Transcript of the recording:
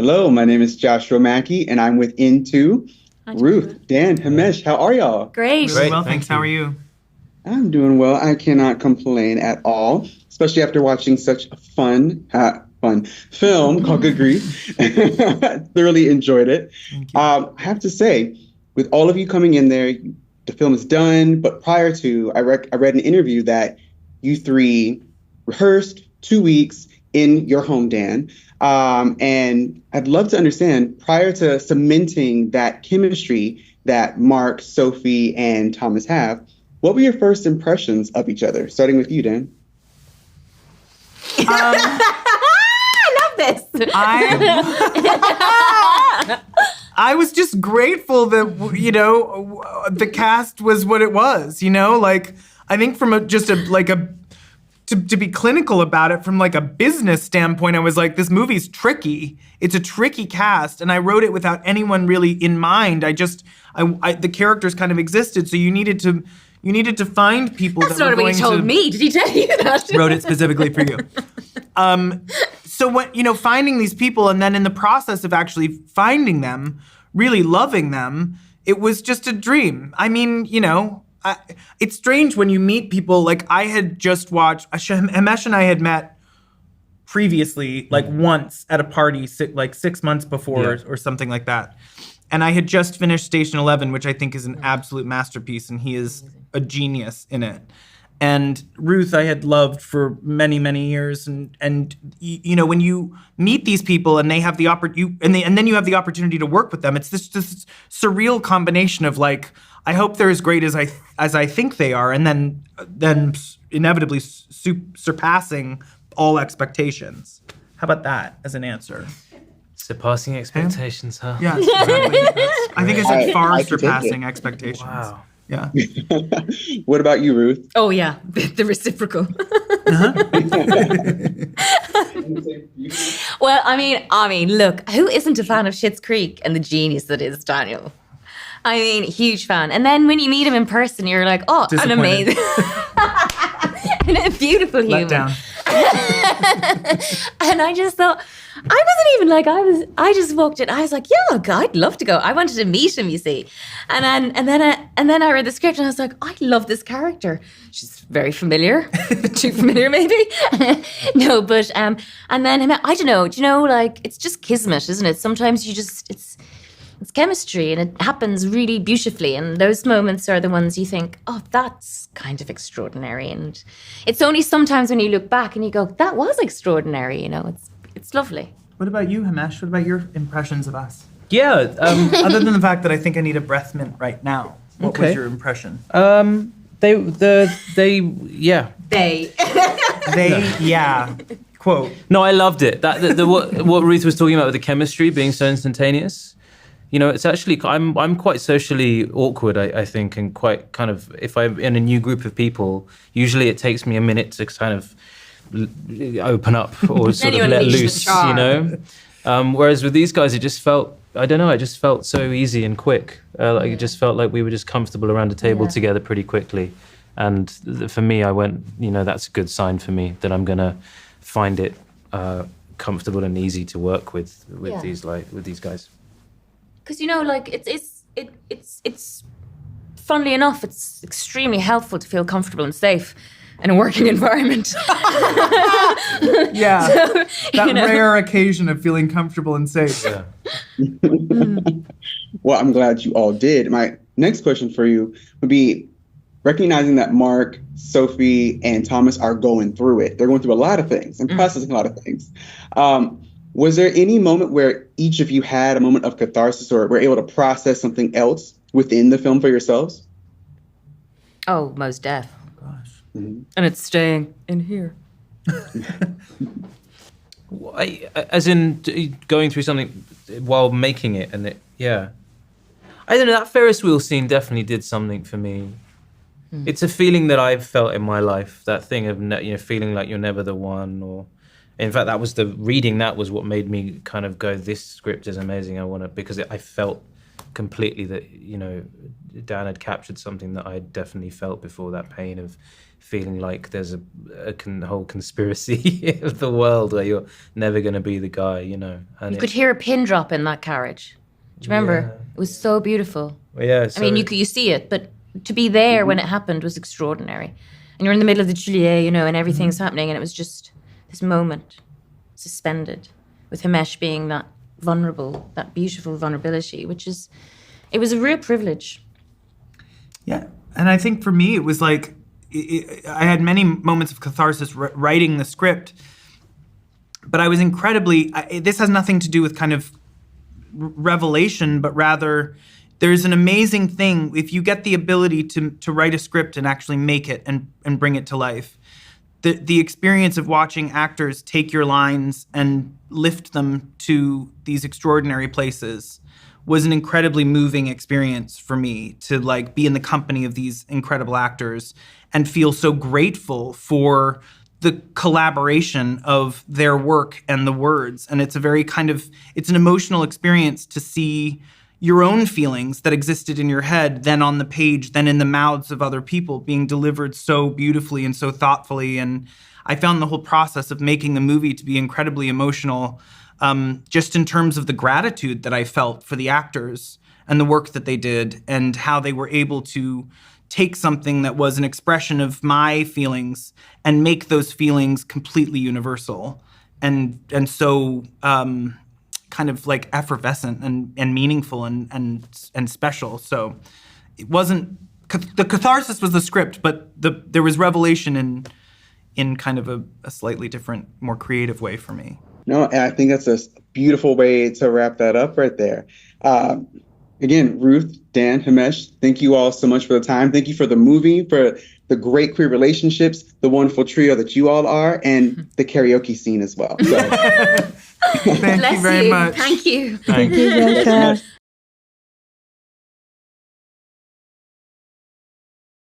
Hello, my name is Joshua Mackey, and I'm with Into. Hi, Ruth, Dan, Himesh, how are y'all? Great. Really Great, well, thank thanks. How are you? I'm doing well. I cannot complain at all, especially after watching such a fun film called Good Grief. Thoroughly enjoyed it. Thank you. I have to say, with all of you coming in there, the film is done, but prior to, I read an interview that you three rehearsed 2 weeks in your home, Dan. And I'd love to understand, prior to cementing that chemistry that Mark, Sophie, and Thomas have, what were your first impressions of each other? Starting with you, Dan. I love this. I was just grateful that, the cast was what it was, like, I think from to be clinical about it from like a business standpoint, I was like, this movie's tricky. It's a tricky cast, and I wrote it without anyone really in mind. The characters kind of existed, so you needed to find people. That's not what he told me. Did he tell you that? Wrote it specifically for you. So when finding these people, and then in the process of actually finding them, really loving them, it was just a dream. I mean, it's strange when you meet people. Like, I had just watched, Himesh and I had met previously, like once at a party, 6 months before or something like that. And I had just finished Station 11, which I think is an absolute masterpiece, and he is a genius in it. And Ruth, I had loved for many, many years. And when you meet these people and they have the and then you have the opportunity to work with them, it's this surreal combination of like, I hope they're as great as I think they are, and then inevitably surpassing all expectations. How about that as an answer? Surpassing expectations, huh? Yeah, exactly. I think I said far I can take surpassing it. expectations. Wow. Yeah. What about you, Ruth? Oh yeah, the reciprocal. Well, I mean, look, who isn't a fan of Schitt's Creek and the genius that is Daniel? I mean, huge fan. And then when you meet him in person, you're like, oh, an amazing, and a beautiful human. Let down. And I just thought, I wasn't even like, I just walked in. I was like, yeah, I'd love to go. I wanted to meet him, you see. And then I read the script and I was like, I love this character. She's very familiar, too familiar maybe. No, but, and then, I don't know, like, it's just kismet, isn't it? Sometimes it's chemistry, and it happens really beautifully. And those moments are the ones you think, oh, that's kind of extraordinary. And it's only sometimes when you look back and you go, that was extraordinary. It's lovely. What about you, Himesh? What about your impressions of us? Yeah. Other than the fact that I think I need a breath mint right now. What was your impression? They. Yeah. Quote. No, I loved it. What Ruth was talking about with the chemistry being so instantaneous. It's actually, I'm quite socially awkward, I think, and quite kind of, if I'm in a new group of people, usually it takes me a minute to kind of open up or sort of let loose, whereas with these guys, it just felt, I don't know, it just felt so easy and quick. It just felt like we were just comfortable around a table together pretty quickly. And for me, I went, that's a good sign for me that I'm going to find it comfortable and easy to work with these guys. Because it's funnily enough, it's extremely helpful to feel comfortable and safe in a working environment. Yeah, so, rare occasion of feeling comfortable and safe. Yeah. Well, I'm glad you all did. My next question for you would be, recognizing that Mark, Sophie, and Thomas are going through it. They're going through a lot of things and processing a lot of things. Was there any moment where each of you had a moment of catharsis or were able to process something else within the film for yourselves? Oh, most def. Oh, gosh. Mm-hmm. And it's staying in here. As in going through something while making it, and I don't know, that Ferris wheel scene definitely did something for me. It's a feeling that I've felt in my life, that thing of feeling like you're never the one, or in fact that was what made me kind of go, this script is amazing, I want to, because I felt completely that, you know, Dan had captured something that I definitely felt before, that pain of feeling like there's a whole conspiracy of the world where you're never going to be the guy, you know. And You could hear a pin drop in that carriage. Do you remember? Yeah. It was so beautiful. Well, yeah, so, I mean, you see it, but to be there when it happened was extraordinary. And you're in the middle of the Juliet, you know, and everything's happening, and it was just this moment, suspended, with Himesh being that vulnerable, that beautiful vulnerability, it was a real privilege. Yeah. And I think for me, it was like, I had many moments of catharsis writing the script, but I was this has nothing to do with kind of revelation, but rather there's an amazing thing if you get the ability to write a script and actually make it and bring it to life. The experience of watching actors take your lines and lift them to these extraordinary places was an incredibly moving experience for me, to like be in the company of these incredible actors and feel so grateful for the collaboration of their work and the words. And it's it's an emotional experience to see your own feelings that existed in your head, then on the page, then in the mouths of other people, being delivered so beautifully and so thoughtfully. And I found the whole process of making the movie to be incredibly emotional, just in terms of the gratitude that I felt for the actors and the work that they did, and how they were able to take something that was an expression of my feelings and make those feelings completely universal and so kind of like effervescent and meaningful and special. So it wasn't the catharsis was the script, but there was revelation in kind of a slightly different, more creative way for me. No, and I think that's a beautiful way to wrap that up right there. Again, Ruth, Dan, Himesh, thank you all so much for the time. Thank you for the movie, for the great queer relationships, the wonderful trio that you all are, and the karaoke scene as well. So. Thank you very much. Thank you. Thank you. Thank you, Jessica.